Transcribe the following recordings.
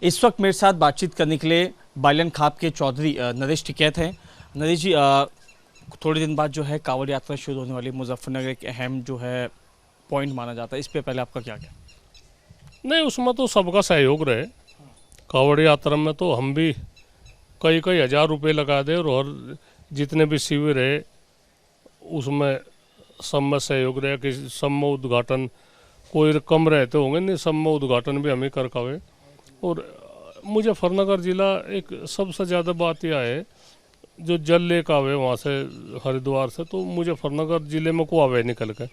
इस वक्त मेरे साथ बातचीत करने के लिए बालियान खाप के चौधरी नरेश टिकैत हैं। नरेश जी, थोड़े दिन बाद जो है कांवड़ यात्रा शुरू होने वाली, मुजफ्फरनगर एक अहम जो है पॉइंट माना जाता है, इस पे पहले आपका क्या क्या? नहीं, उसमें तो सबका सहयोग रहे। कांवड़ यात्रा में तो हम भी कई कई हजार रुपए लगा दे और जितने भी शिविर है उसमें सब में सहयोग रहे कि सब में उद्घाटन कोई कम रहते होंगे नहीं, सब में उद्घाटन भी हम ही कर पावे। और मुजफ्फरनगर ज़िला एक सबसे ज़्यादा बात यह है जो जल लेक आवे वहाँ से हरिद्वार से, तो मुजफ्फरनगर ज़िले में को आवे निकल के,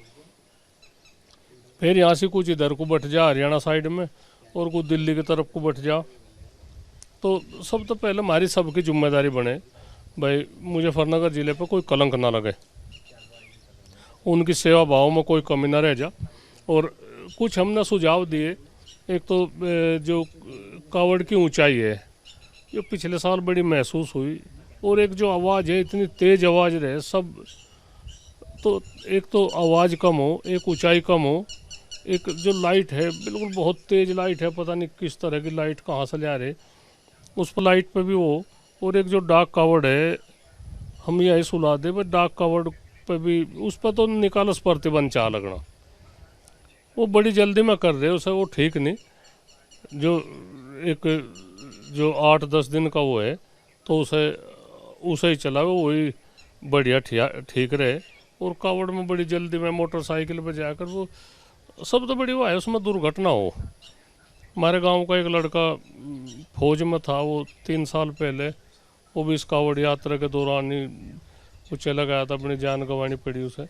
फिर यहाँ से कुछ इधर को बैठ जा हरियाणा साइड में और कुछ दिल्ली की तरफ को बैठ जा। तो सब तो पहले हमारी सबकी जिम्मेदारी बने भाई मुजफ्फरनगर ज़िले पर कोई कलंक ना लगे, उनकी सेवा भाव में कोई कमी ना रह जा। और कुछ हमने सुझाव दिए। एक तो जो कावड़ की ऊंचाई है जो पिछले साल बड़ी महसूस हुई, और एक जो आवाज़ है इतनी तेज़ आवाज़ रहे सब, तो एक तो आवाज़ कम हो, एक ऊंचाई कम हो, एक जो लाइट है बिल्कुल बहुत तेज़ लाइट है, पता नहीं किस तरह की लाइट कहाँ से ले आ रहे, उस पर लाइट पे भी हो। और एक जो डाक कावड़ है हम यही सुला दे भाई डाक कावड़ पे भी उस पर तो निकालस प्रतिबंध चाह लगना, वो बड़ी जल्दी में कर रहे उसे, वो ठीक नहीं। जो एक जो 8-10 दिन का वो है तो उसे उसे ही चलावे, वही बढ़िया ठीक रहे। और कावड़ में बड़ी जल्दी में मोटरसाइकिल पर जाकर वो सब तो बड़ी वो है उसमें दुर्घटना हो। हमारे गांव का एक लड़का फौज में था, वो 3 साल पहले वो भी इस कावड़ यात्रा के दौरान ही वो चला गया था, अपनी जान गंवानी पड़ी उसे।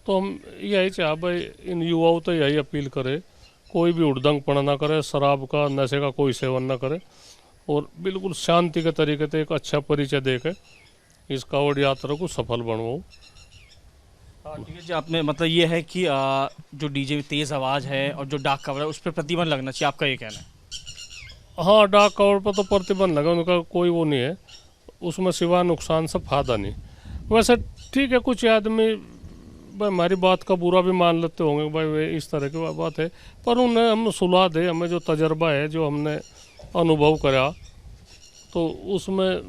तो हम यही चाह भाई इन युवाओं तो यही अपील करे कोई भी उड़दंगपना ना करे, शराब का नशे का कोई सेवन ना करे, और बिल्कुल शांति के तरीके से एक अच्छा परिचय देकर इस कावड़ यात्रा को सफल बनवाओ। ठीक है जी, आपने मतलब ये है कि जो डीजे तेज आवाज़ है और जो डाक कावड़ है उस पर प्रतिबंध लगना चाहिए, आपका ये कहना है? हाँ, डाक कावड़ पर तो प्रतिबंध लगा, उनका कोई वो नहीं है, उसमें सिवा नुकसान से फायदा नहीं। वैसे ठीक है, कुछ आदमी भाई हमारी बात का बुरा भी मान लेते होंगे भाई वे इस तरह की बात है, पर उन्हें हम सुलह दे, हमें जो तजर्बा है जो हमने अनुभव करा तो उसमें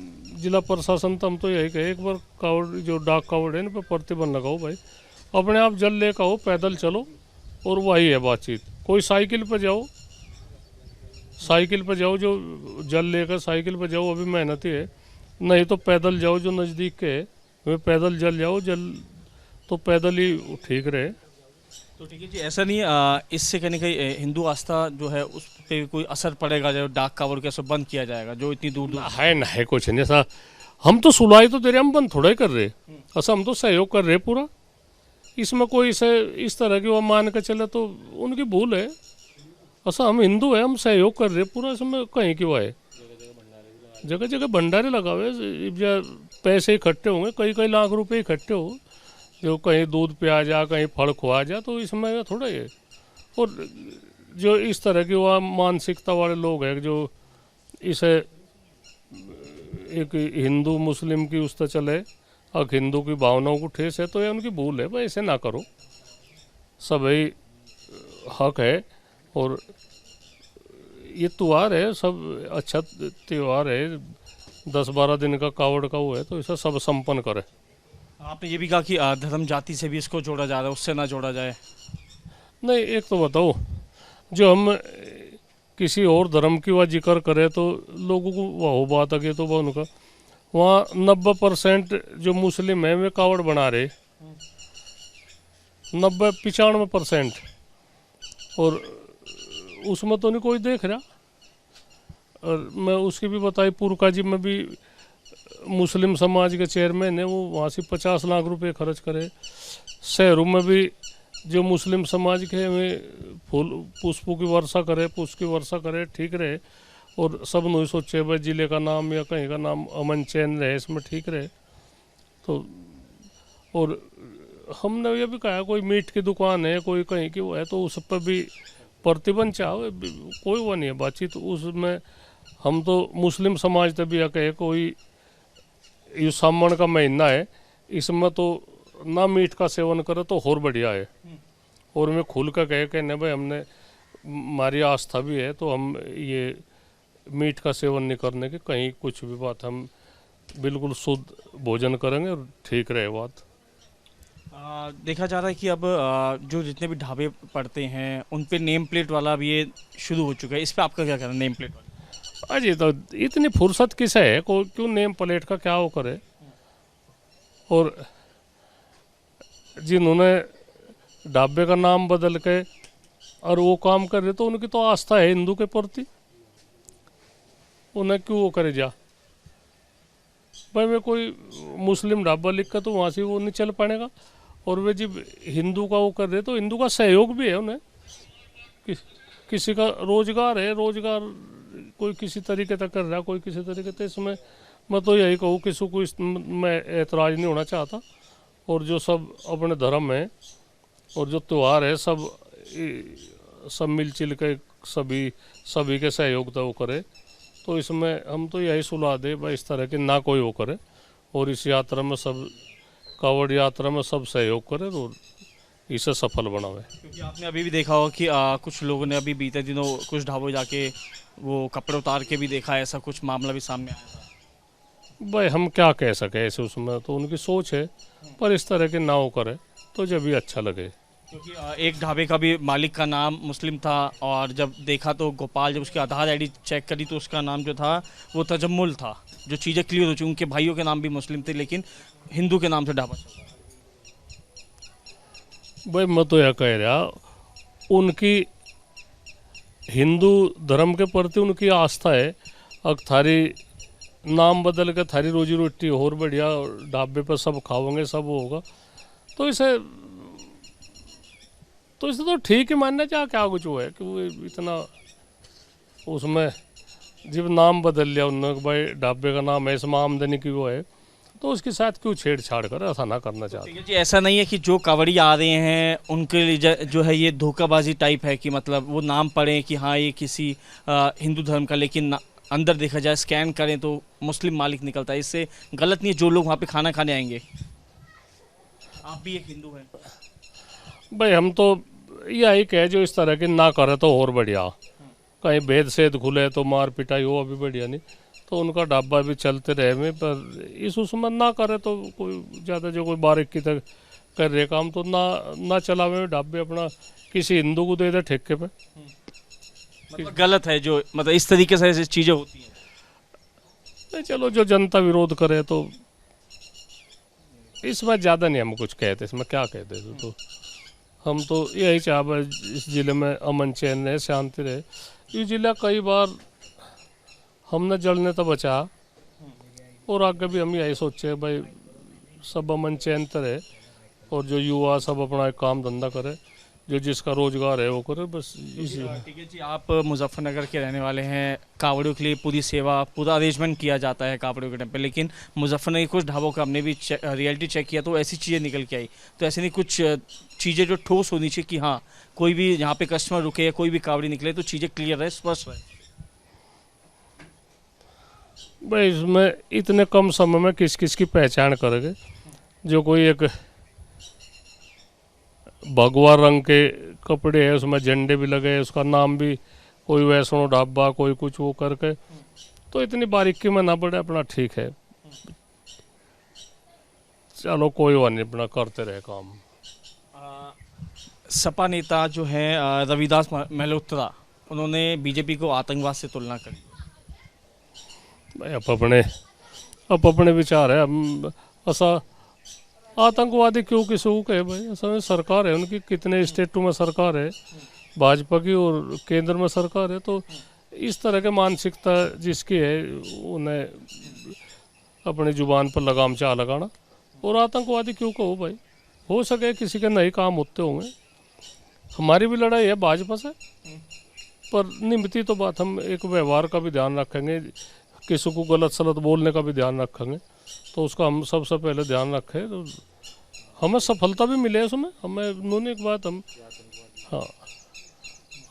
जिला प्रशासन तो हम तो यही कहे एक बार कावड़ जो डाक कावड़ है इन पर प्रतिबंध लगाओ भाई, अपने आप जल लेकर आओ, पैदल चलो। और वही है बातचीत, कोई साइकिल पर जाओ, साइकिल पर जाओ, जो जल लेकर साइकिल पर जाओ अभी मेहनत ही है, नहीं तो पैदल जाओ जो नज़दीक के है, वे पैदल जल जाओ, जल तो पैदल ही ठीक रहे। तो ठीक है जी, ऐसा नहीं इससे कहीं ना कहीं हिंदू आस्था जो है उस पर कोई असर पड़ेगा, जो डाक कावड़ कैसे बंद किया जाएगा जो इतनी दूर दूर? है ना, है कुछ नहीं ऐसा, हम तो सुलाई तो दे रहे, हम बंद थोड़ा ही कर रहे, ऐसा हम तो सहयोग कर रहे पूरा। इसमें कोई से इस तरह की वो मान के चले तो उनकी भूल है, ऐसा हम हिंदू है, हम सहयोग कर रहे पूरा, इसमें कहीं की वो है। जगह जगह भंडारे लगावे, पैसे इकट्ठे होंगे, कई कई लाख रुपए इकट्ठे हो, जो कहीं दूध पिया जा, कहीं फल खुआ जा, तो इसमें थोड़ा ही है। और जो इस तरह की वह मानसिकता वाले लोग हैं जो इसे एक हिंदू मुस्लिम की उस तरह चले, अब हिंदू की भावनाओं को ठेस है, तो ये उनकी भूल है भाई, ऐसे ना करो, सभी हक है। और ये त्यौहार है, सब अच्छा त्यौहार है, 10-12 दिन का कावड़ का वो है, तो इसे सब संपन्न करे। आपने ये भी कहा कि धर्म जाति से भी इसको जोड़ा जा रहा है, उससे ना जोड़ा जाए? नहीं, एक तो बताओ, जो हम किसी और धर्म की वह जिक्र करें तो लोगों को वह बात आगे तो वह उनका वहाँ 90% जो मुस्लिम है वे कावड़ बना रहे, 90-95%, और उसमें तो नहीं कोई देख रहा। और मैं उसकी भी बताई, पुरका जी में भी मुस्लिम समाज के चेयरमैन है, वो वहाँ से 50 लाख रुपए खर्च करे। शहरों में भी जो मुस्लिम समाज के वे फूल पुष्पों की वर्षा करे, पुष्प की वर्षा करे, ठीक रहे। और सब नहीं सोचे भाई जिले का नाम या कहीं का नाम अमन चैन रहे, इसमें ठीक रहे। तो और हमने ये भी कहा कोई मीट की दुकान है, कोई कहीं की वो है, तो उस पर भी प्रतिबंध चाहे, कोई वो नहीं है बातचीत उसमें। हम तो मुस्लिम समाज तक भी कहे कोई ये सावन का महीना है, इसमें तो ना मीट का सेवन करे तो और बढ़िया है। और मैं खुल कर कहे कि नहीं भाई हमने हमारी आस्था भी है, तो हम ये मीट का सेवन नहीं करने की, कहीं कुछ भी बात, हम बिल्कुल शुद्ध भोजन करेंगे और ठीक रहे बात। देखा जा रहा है कि अब जो जितने भी ढाबे पड़ते हैं उन पे नेम प्लेट वाला भी ये शुरू हो चुका है, इस पे आपका क्या कहना है नेम प्लेट वाला? अजी तो इतनी फुर्सत किसे है, को क्यों नेम प्लेट का क्या वो करे। और जिन्होंने ढाबे का नाम बदल के और वो काम कर रहे, तो उनकी तो आस्था है हिंदू के प्रति, उन्हें क्यों वो करे जा। भाई मैं कोई मुस्लिम ढाबा लिख कर तो वहाँ से वो नहीं चल पाएगा, और वे जब हिंदू का वो कर रहे तो हिंदू का सहयोग भी है उन्हें, किसी का रोजगार है, रोजगार कोई किसी तरीके तक कर रहा, कोई किसी तरीके से। इसमें मैं तो यही कहूँ, किसी को मैं ऐतराज़ नहीं होना चाहता, और जो सब अपने धर्म है और जो त्यौहार है सब मिलजुल के सभी के सहयोग तो वो करे। तो इसमें हम तो यही सुलह दे भाई, इस तरह की ना कोई वो करे, और इस यात्रा में सब कावड़ यात्रा में सब सहयोग करे और इसे सफल बनावे। क्योंकि आपने अभी भी देखा होगा कि कुछ लोगों ने अभी बीते दिनों कुछ ढाबों जाके वो कपड़े उतार के भी देखा है, ऐसा कुछ मामला भी सामने आया था। भाई हम क्या कह सके ऐसे, उसमें तो उनकी सोच है, पर इस तरह के ना वो करे तो जब भी अच्छा लगे। क्योंकि एक ढाबे का भी मालिक का नाम मुस्लिम था, और जब देखा तो गोपाल जब उसकी आधार आईडी चेक करी तो उसका नाम जो था वो तजम्मुल था। जो चीज़ें क्लियर हो चुकी, उनके भाइयों के नाम भी मुस्लिम थे लेकिन हिंदू के नाम से ढाबा चल रहा है। भाई मैं तो यह कह रहा, उनकी हिंदू धर्म के प्रति उनकी आस्था है। अब थारी नाम बदल के थारी रोजी रोटी और बढ़िया ढाबे पर सब खाओगे, सब होगा, तो इसे तो ठीक ही मानना चाह, क्या कुछ वो है कि वो इतना उसमें जब नाम बदल लिया उन्होंने, भाई ढाबे का नाम है, इसमें आमदनी की वो है, तो उसके साथ क्यों छेड़छाड़ कर, ऐसा ना करना चाहते। ठीक है जी, ऐसा नहीं है कि जो कांवड़िया आ रहे हैं उनके लिए जो है ये धोखाबाजी टाइप है कि मतलब वो नाम पढ़ें कि हाँ ये किसी हिंदू धर्म का, लेकिन अंदर देखा जाए स्कैन करें तो मुस्लिम मालिक निकलता है। इससे गलत नहीं है जो लोग वहाँ पे खाना खाने आएंगे। आप भी एक हिंदू हैं। भाई हम तो यही कहे, जो इस तरह की ना करे तो और बढ़िया, कहीं भेद सेद खुले तो मार पिटाई हो, अभी बढ़िया नहीं, तो उनका ढाबा भी चलते रहे में, पर इस उसमें ना करे तो कोई ज़्यादा जो कोई बारीकी तक कर रहे काम तो ना चलावे ढाबे, अपना किसी हिंदू को दे दे ठेके पे। मतलब गलत है जो, मतलब इस तरीके से ऐसी चीज़ें होती हैं। नहीं चलो, जो जनता विरोध करे तो इसमें ज़्यादा नहीं हम कुछ कहते, इसमें क्या कहते तो हम तो यही चाह इस ज़िले में अमन चैन रहे, शांति रहे। ये ज़िला कई बार हमने जलने तो बचा, और आगे भी हम यही सोचे भाई सब अमन चैन तो रहे, और जो युवा सब अपना एक काम धंधा करे, जो जिसका रोजगार है वो करे, बस इसी। ठीक है जी, आप मुजफ्फरनगर के रहने वाले हैं। कांवड़ियों के लिए पूरी सेवा, पूरा अरेंजमेंट किया जाता है कांवड़ियों के टाइम पे, लेकिन मुजफ्फरनगर के कुछ ढाबों का हमने भी रियलिटी चेक किया तो ऐसी चीज़ें निकल के आई। तो ऐसे नहीं, कुछ चीज़ें जो ठोस होनी चाहिए कि हाँ कोई भी यहाँ पे कस्टमर रुके या कोई भी कांवड़ी निकले तो चीज़ें क्लियर रहे, स्पष्ट रहे। भाई इसमें इतने कम समय में किस किस की पहचान करेंगे। जो कोई एक भगवा रंग के कपड़े है, उसमें झंडे भी लगे हैं, उसका नाम भी कोई वैष्णो ढाबा, कोई कुछ वो करके, तो इतनी बारीकी में ना पड़े, अपना ठीक है, चलो कोई बात नहीं, अपना करते रहे काम। सपा नेता जो हैं रविदास मल्होत्रा, उन्होंने बीजेपी को आतंकवाद से तुलना करी। भाई अब अपने विचार है, हम ऐसा आतंकवादी क्यों किसी को कहे भाई, असल सरकार है उनकी, कितने स्टेटों में सरकार है भाजपा की और केंद्र में सरकार है, तो इस तरह के मानसिकता जिसकी है उन्हें अपनी जुबान पर लगाम चाह लगाना। और आतंकवादी क्यों कहो भाई, हो सके किसी के नए काम होते होंगे, हमारी भी लड़ाई है भाजपा से, पर निमित्ती तो बात, हम एक व्यवहार का भी ध्यान रखेंगे, किसी को गलत सलत बोलने का भी ध्यान रखेंगे, तो उसका हम सबसे पहले ध्यान रखें तो हमें सफलता भी मिले उसमें। हमें उन्होंने एक बात, हम हाँ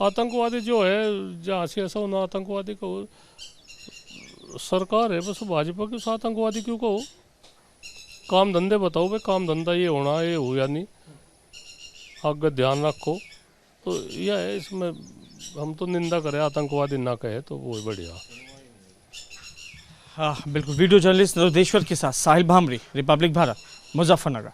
आतंकवादी जो है जहाँ से ऐसा होना, आतंकवादी को सरकार है बस भाजपा की, उस आतंकवादी क्यों कहो, काम धंधे बताओ भाई, काम धंधा ये होना, ये हो या नहीं, आगे ध्यान रखो, तो यह है इसमें हम तो निंदा करें, आतंकवादी ना कहे तो वो बढ़िया। हाँ बिल्कुल। वीडियो जर्नलिस्ट नरोदेश्वर के साथ साहिल भामरी, रिपब्लिक भारत, मुजफ्फरनगर।